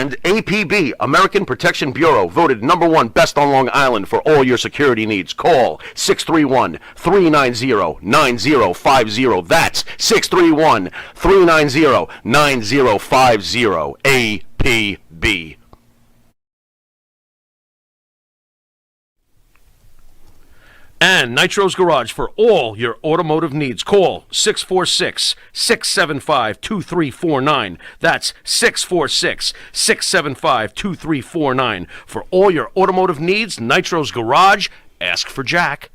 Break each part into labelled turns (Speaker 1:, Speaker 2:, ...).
Speaker 1: And APB, American Protection Bureau, voted #1 best on Long Island for all your security needs. Call 631-390-9050. That's 631-390-9050. APB. And Nitro's Garage for all your automotive needs. Call 646-675-2349. That's 646-675-2349. For all your automotive needs, Nitro's Garage. Ask for Jack.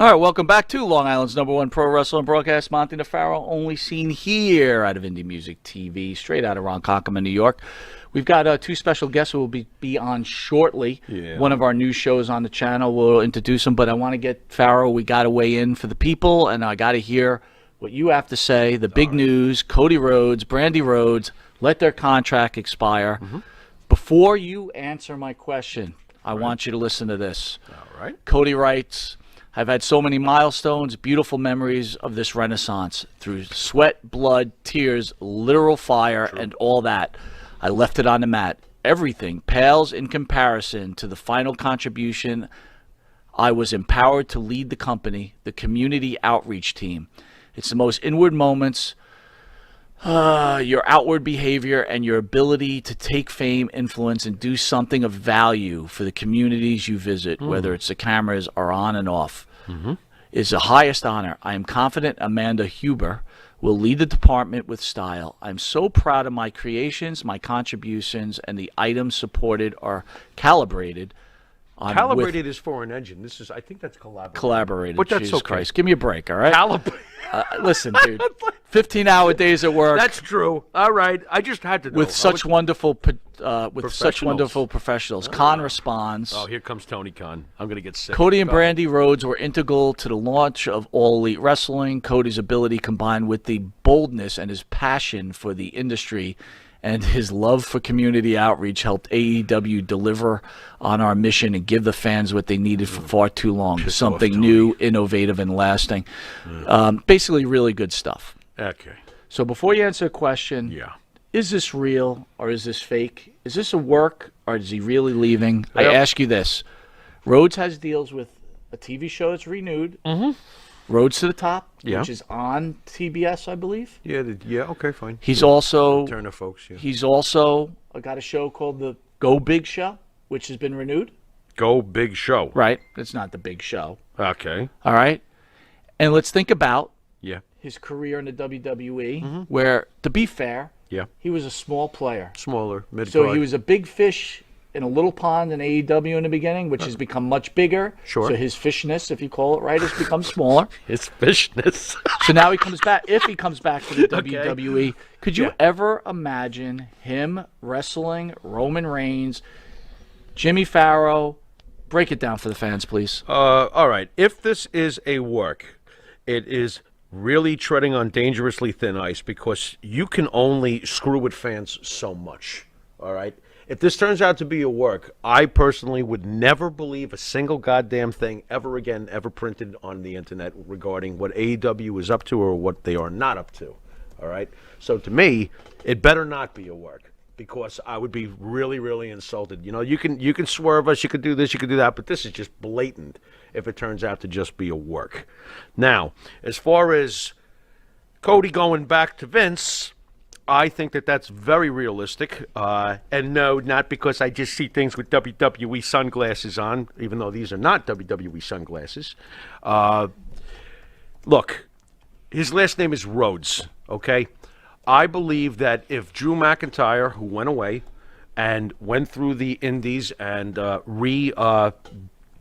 Speaker 2: All right, welcome back to Long Island's #1 pro wrestling broadcast. Monty DeFaro, only seen here out of Indie Music TV, straight out of Ronkonkoma, New York. We've got two special guests who will be on shortly. Yeah. One of our new shows on the channel. We'll introduce them, but I want to get Farrow. We got to weigh in for the people, and I got to hear what you have to say. The big news: Cody Rhodes, Brandy Rhodes, let their contract expire. Mm-hmm. Before you answer my question, I want you to listen to this.
Speaker 1: All right.
Speaker 2: Cody writes, I've had so many milestones, beautiful memories of this renaissance through sweat, blood, tears, literal fire, and all that. I left it on the mat. Everything pales in comparison to the final contribution. I was empowered to lead the company, the community outreach team. It's the most inward moments, your outward behavior, and your ability to take fame, influence, and do something of value for the communities you visit, whether it's the cameras are on and off, is the highest honor. I am confident Amanda Huber will lead the department with style. I'm so proud of my creations, my contributions, and the items supported are calibrated.
Speaker 3: Calibrated is for an engine. This is, I think that's
Speaker 2: collaborated.
Speaker 3: But that's
Speaker 2: Jesus
Speaker 3: okay.
Speaker 2: Christ. Give me a break, all right? Listen, dude. 15-hour days at work.
Speaker 3: That's true. All right. I just had to know.
Speaker 2: With such wonderful professionals. Khan responds.
Speaker 3: Oh, here comes Tony Khan. I'm going to get sick.
Speaker 2: Cody and Brandy Rhodes were integral to the launch of All Elite Wrestling. Cody's ability combined with the boldness and his passion for the industry and his love for community outreach helped AEW deliver on our mission and give the fans what they needed for far too long. Something new, innovative, and lasting. Basically, really good stuff.
Speaker 3: Okay.
Speaker 2: So before you answer a question, is this real or is this fake? Is this a work or is he really leaving? I ask you this. Rhodes has deals with a TV show that's renewed. Rhodes to the Top, which is on TBS, I believe.
Speaker 3: Yeah, okay, fine.
Speaker 2: He's also
Speaker 3: Turner folks. Yeah.
Speaker 2: He's also got a show called the Go Big Show, which has been renewed.
Speaker 3: Go Big Show.
Speaker 2: Right. It's not the Big Show.
Speaker 3: Okay.
Speaker 2: All right. And let's think about
Speaker 3: his
Speaker 2: career in the WWE, where, to be fair, he was a small player.
Speaker 3: Smaller, mid-card.
Speaker 2: So he was a big fish in a little pond in AEW in the beginning, which has become much bigger.
Speaker 3: Sure.
Speaker 2: So his fishness, if you call it right, has become smaller.
Speaker 3: His fishness.
Speaker 2: So now he comes back. If he comes back to the WWE, could you ever imagine him wrestling Roman Reigns, Jimmy Farrow? Break it down for the fans, please.
Speaker 3: All right. If this is a work, it is really treading on dangerously thin ice because you can only screw with fans so much. All right. If this turns out to be a work, I personally would never believe a single goddamn thing ever again, ever printed on the internet regarding what AEW is up to or what they are not up to. All right. So to me, it better not be a work because I would be really, really insulted. You know, you can swerve us, you could do this, you could do that, but this is just blatant if it turns out to just be a work. Now, as far as Cody going back to Vince, I think that that's very realistic. And no, not because I just see things with WWE sunglasses on, even though these are not WWE sunglasses. Look, his last name is Rhodes, okay? I believe that if Drew McIntyre, who went away and went through the indies and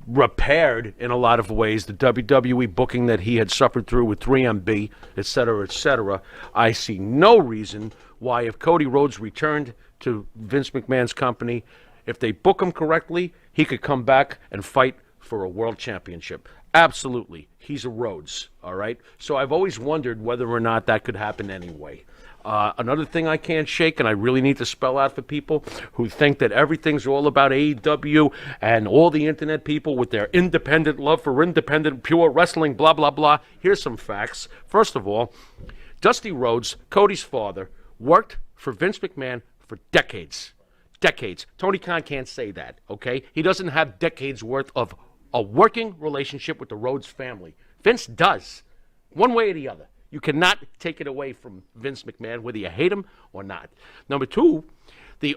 Speaker 3: repaired in a lot of ways the WWE booking that he had suffered through with 3MB, etc., I see no reason why if Cody Rhodes returned to Vince McMahon's company, if they book him correctly, he could come back and fight for a world championship. Absolutely. He's a Rhodes, all right? So I've always wondered whether or not that could happen anyway. Another thing I can't shake, and I really need to spell out for people who think that everything's all about AEW and all the internet people with their independent love for independent, pure wrestling, blah, blah, blah. Here's some facts. First of all, Dusty Rhodes, Cody's father, worked for Vince McMahon for decades. Decades. Tony Khan can't say that, okay? He doesn't have decades worth of a working relationship with the Rhodes family. Vince does, one way or the other. You cannot take it away from Vince McMahon, whether you hate him or not. Number two, the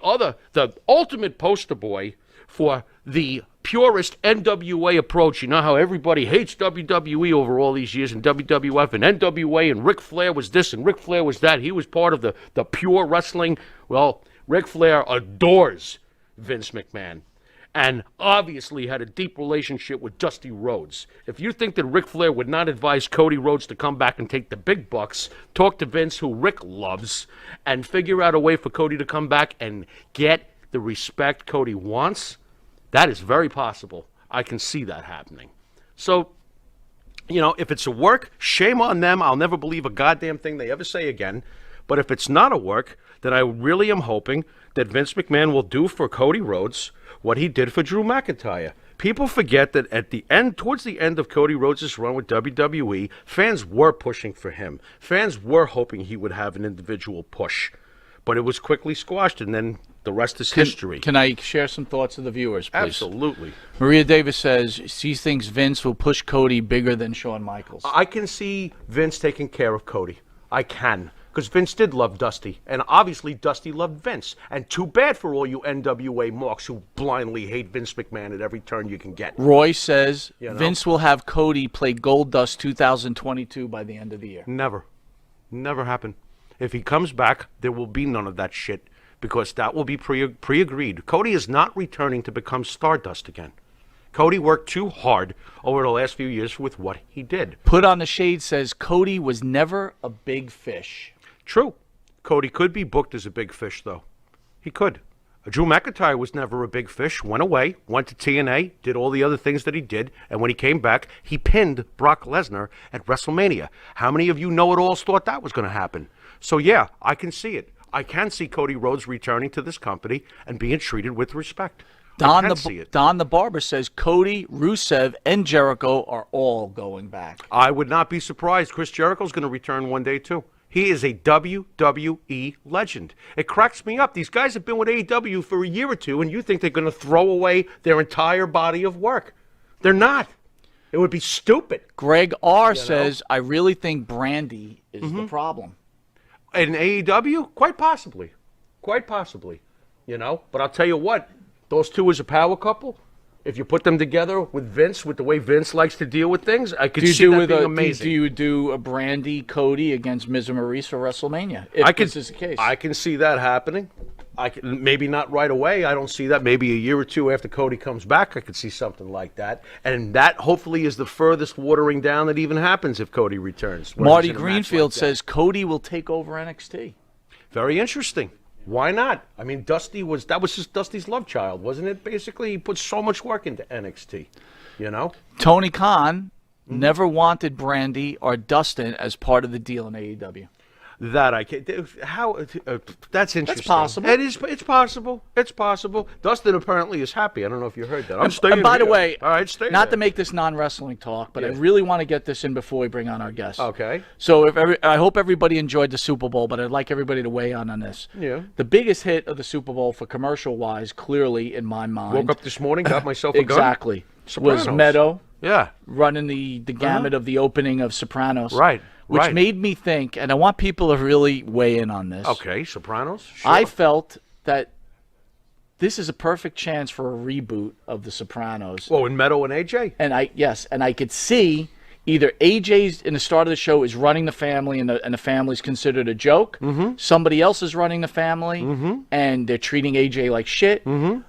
Speaker 3: ultimate poster boy for the purist NWA approach. You know how everybody hates WWE over all these years, and WWF and NWA, and Ric Flair was this and Ric Flair was that. He was part of the pure wrestling. Well, Ric Flair adores Vince McMahon and obviously had a deep relationship with Dusty Rhodes. If you think that Ric Flair would not advise Cody Rhodes to come back and take the big bucks, talk to Vince, who Rick loves, and figure out a way for Cody to come back and get the respect Cody wants, that is very possible. I can see that happening. So, if it's a work, shame on them. I'll never believe a goddamn thing they ever say again. But if it's not a work, then I really am hoping that Vince McMahon will do for Cody Rhodes what he did for Drew McIntyre. People forget that at the end, towards the end of Cody Rhodes' run with WWE, fans were pushing for him. Fans were hoping he would have an individual push. But it was quickly squashed, and then the rest is history.
Speaker 2: Can I share some thoughts of the viewers, please?
Speaker 3: Absolutely.
Speaker 2: Maria Davis says she thinks Vince will push Cody bigger than Shawn Michaels.
Speaker 3: I can see Vince taking care of Cody. I can. Because Vince did love Dusty, and obviously Dusty loved Vince. And too bad for all you NWA marks who blindly hate Vince McMahon at every turn you can get.
Speaker 2: Roy says Vince will have Cody play Goldust 2022 by the end of the year.
Speaker 3: Never. Never happen. If he comes back, there will be none of that shit, because that will be pre-agreed. Cody is not returning to become Stardust again. Cody worked too hard over the last few years with what he did.
Speaker 2: Put on the Shade says Cody was never a big fish.
Speaker 3: True. Cody could be booked as a big fish, though. He could. Drew McIntyre was never a big fish, went away, went to TNA, did all the other things that he did, and when he came back, he pinned Brock Lesnar at WrestleMania. How many of you know-it-alls thought that was going to happen? So, yeah, I can see it. I can see Cody Rhodes returning to this company and being treated with respect.
Speaker 2: Don the Barber says Cody, Rusev, and Jericho are all going back.
Speaker 3: I would not be surprised. Chris Jericho's going to return one day, too. He is a WWE legend. It cracks me up. These guys have been with AEW for a year or two, and you think they're going to throw away their entire body of work. They're not. It would be stupid.
Speaker 2: Greg R. says, I really think Brandy is the problem.
Speaker 3: In AEW? Quite possibly. Quite possibly. But I'll tell you what, those two as a power couple, if you put them together with Vince, with the way Vince likes to deal with things, I could see that being amazing.
Speaker 2: Do you do a Brandy Cody against Miz and Maurice for WrestleMania? If this is the case.
Speaker 3: I can see that happening. Maybe not right away. I don't see that. Maybe a year or two after Cody comes back, I could see something like that. And that hopefully is the furthest watering down that even happens if Cody returns.
Speaker 2: Marty Greenfield says Cody will take over NXT.
Speaker 3: Very interesting. Why not? I mean, that was just Dusty's love child, wasn't it? Basically, he put so much work into NXT,
Speaker 2: Tony Khan never wanted Brandy or Dustin as part of the deal in AEW.
Speaker 3: That I can't. That's interesting.
Speaker 2: That's possible.
Speaker 3: It's possible. It's possible. Dustin apparently is happy. I don't know if you heard that. I'm staying.
Speaker 2: And by the way,
Speaker 3: all right, stay
Speaker 2: not
Speaker 3: there.
Speaker 2: to make this non-wrestling talk, but I really want to get this in before we bring on our guests.
Speaker 3: Okay.
Speaker 2: So I hope everybody enjoyed the Super Bowl, but I'd like everybody to weigh in on this.
Speaker 3: Yeah.
Speaker 2: The biggest hit of the Super Bowl for commercial-wise, clearly in my mind.
Speaker 3: Woke up this morning, got myself a gun.
Speaker 2: Exactly.
Speaker 3: Sopranos.
Speaker 2: Was Meadow.
Speaker 3: Yeah.
Speaker 2: Running the gamut of the opening of Sopranos.
Speaker 3: Right.
Speaker 2: Which made me think, and I want people to really weigh in on this.
Speaker 3: Okay, Sopranos. Sure.
Speaker 2: I felt that this is a perfect chance for a reboot of The Sopranos.
Speaker 3: Well, in Meadow and AJ?
Speaker 2: And I could see either AJ's in the start of the show is running the family, and the family's considered a joke. Mm-hmm. Somebody else is running the family, and they're treating AJ like shit. Mm-hmm.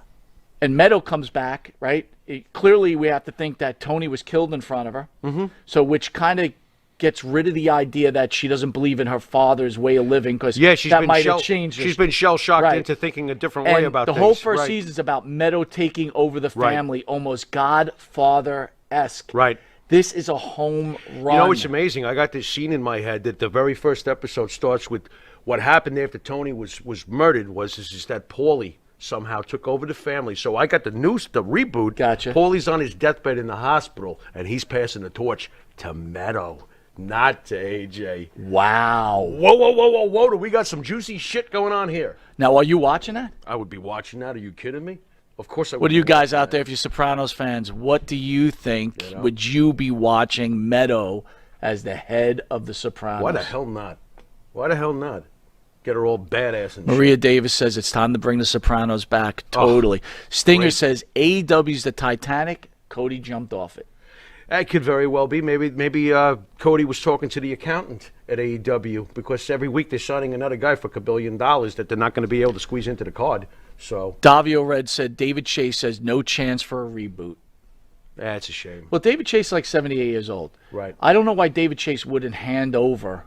Speaker 2: And Meadow comes back, right? Clearly, we have to think that Tony was killed in front of her. Mm-hmm. So, which kind of gets rid of the idea that she doesn't believe in her father's way of living, because that might have changed her.
Speaker 3: She's been shell-shocked into thinking a different way about things.
Speaker 2: The whole first season is about Meadow taking over the family, almost Godfather-esque.
Speaker 3: Right.
Speaker 2: This is a home run.
Speaker 3: It's amazing. I got this scene in my head that the very first episode starts with what happened after Tony was murdered is that Paulie somehow took over the family. So I got the reboot.
Speaker 2: Gotcha.
Speaker 3: Paulie's on his deathbed in the hospital, and he's passing the torch to Meadow. Not to AJ.
Speaker 2: Wow.
Speaker 3: Whoa. Do we got some juicy shit going on here?
Speaker 2: Now, are you watching that?
Speaker 3: I would be watching that. Are you kidding me? Of course I would.
Speaker 2: What do
Speaker 3: be
Speaker 2: you guys
Speaker 3: watching
Speaker 2: out there, if you're Sopranos fans, what do you think? Would you be watching Meadow as the head of the Sopranos?
Speaker 3: Why the hell not? Why the hell not? Get her all badass and
Speaker 2: Maria
Speaker 3: shit.
Speaker 2: Davis says it's time to bring the Sopranos back. Totally. Stinger
Speaker 3: great.
Speaker 2: says AEW's the Titanic. Cody jumped off it.
Speaker 3: That could very well be. Maybe Cody was talking to the accountant at AEW because every week they're signing another guy for $1 billion that they're not going to be able to squeeze into the card. So
Speaker 2: Davio Red said David Chase says no chance for a reboot.
Speaker 3: that's a shame.
Speaker 2: Well, David Chase is like 78 years old.
Speaker 3: Right.
Speaker 2: I don't know why David Chase wouldn't hand over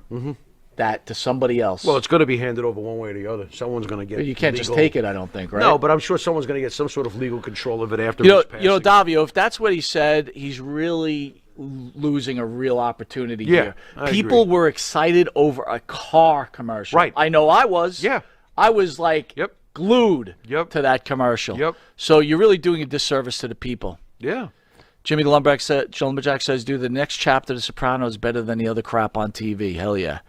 Speaker 2: that to somebody else.
Speaker 3: Well, it's going to be handed over one way or the other. Someone's going to get.
Speaker 2: You can't just
Speaker 3: legal-
Speaker 2: take it, I don't think, right?
Speaker 3: No, but I'm sure someone's going to get some sort of legal control of it after
Speaker 2: You know,
Speaker 3: his passing.
Speaker 2: Davio, if that's what he said, he's really losing a real opportunity
Speaker 3: Yeah,
Speaker 2: here.
Speaker 3: I
Speaker 2: People
Speaker 3: agree.
Speaker 2: were excited over a car commercial.
Speaker 3: Right.
Speaker 2: I know I was.
Speaker 3: Yeah.
Speaker 2: I was like
Speaker 3: Yep.
Speaker 2: glued
Speaker 3: Yep.
Speaker 2: to that commercial.
Speaker 3: Yep.
Speaker 2: So you're really doing a disservice to the people.
Speaker 3: Yeah.
Speaker 2: Jimmy the Lumberjack says, do the next chapter of The Sopranos better than the other crap on TV. Hell yeah.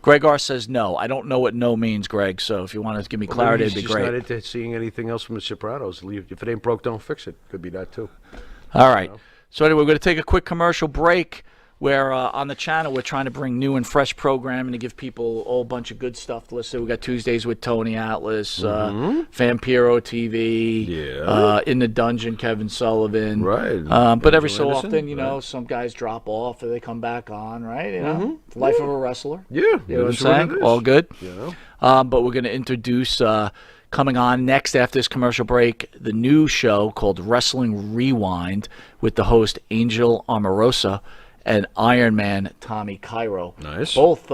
Speaker 2: Greg R says no. I don't know what no means, Greg, so if you want to give me clarity,
Speaker 3: Maybe
Speaker 2: it'd be
Speaker 3: he's just
Speaker 2: great.
Speaker 3: not into seeing anything else from The Sopranos. If it ain't broke, don't fix it. Could be that too.
Speaker 2: All right. So anyway, we're going to take a quick commercial break where on the channel we're trying to bring new and fresh programming to give people a whole bunch of good stuff to listen to. We got Tuesdays with Tony Atlas, Vampiro TV, In the Dungeon, Kevin Sullivan.
Speaker 3: Right.
Speaker 2: But every so
Speaker 3: Anderson,
Speaker 2: often, you know, some guys drop off or they come back on, right? You know, life of a wrestler.
Speaker 3: Yeah.
Speaker 2: You know what I'm saying? All good.
Speaker 3: Yeah.
Speaker 2: But we're going to introduce, coming on next after this commercial break, the new show called Wrestling Rewind with the host Angel Amorosa and Iron Man Tommy Cairo.
Speaker 3: Nice.
Speaker 2: Both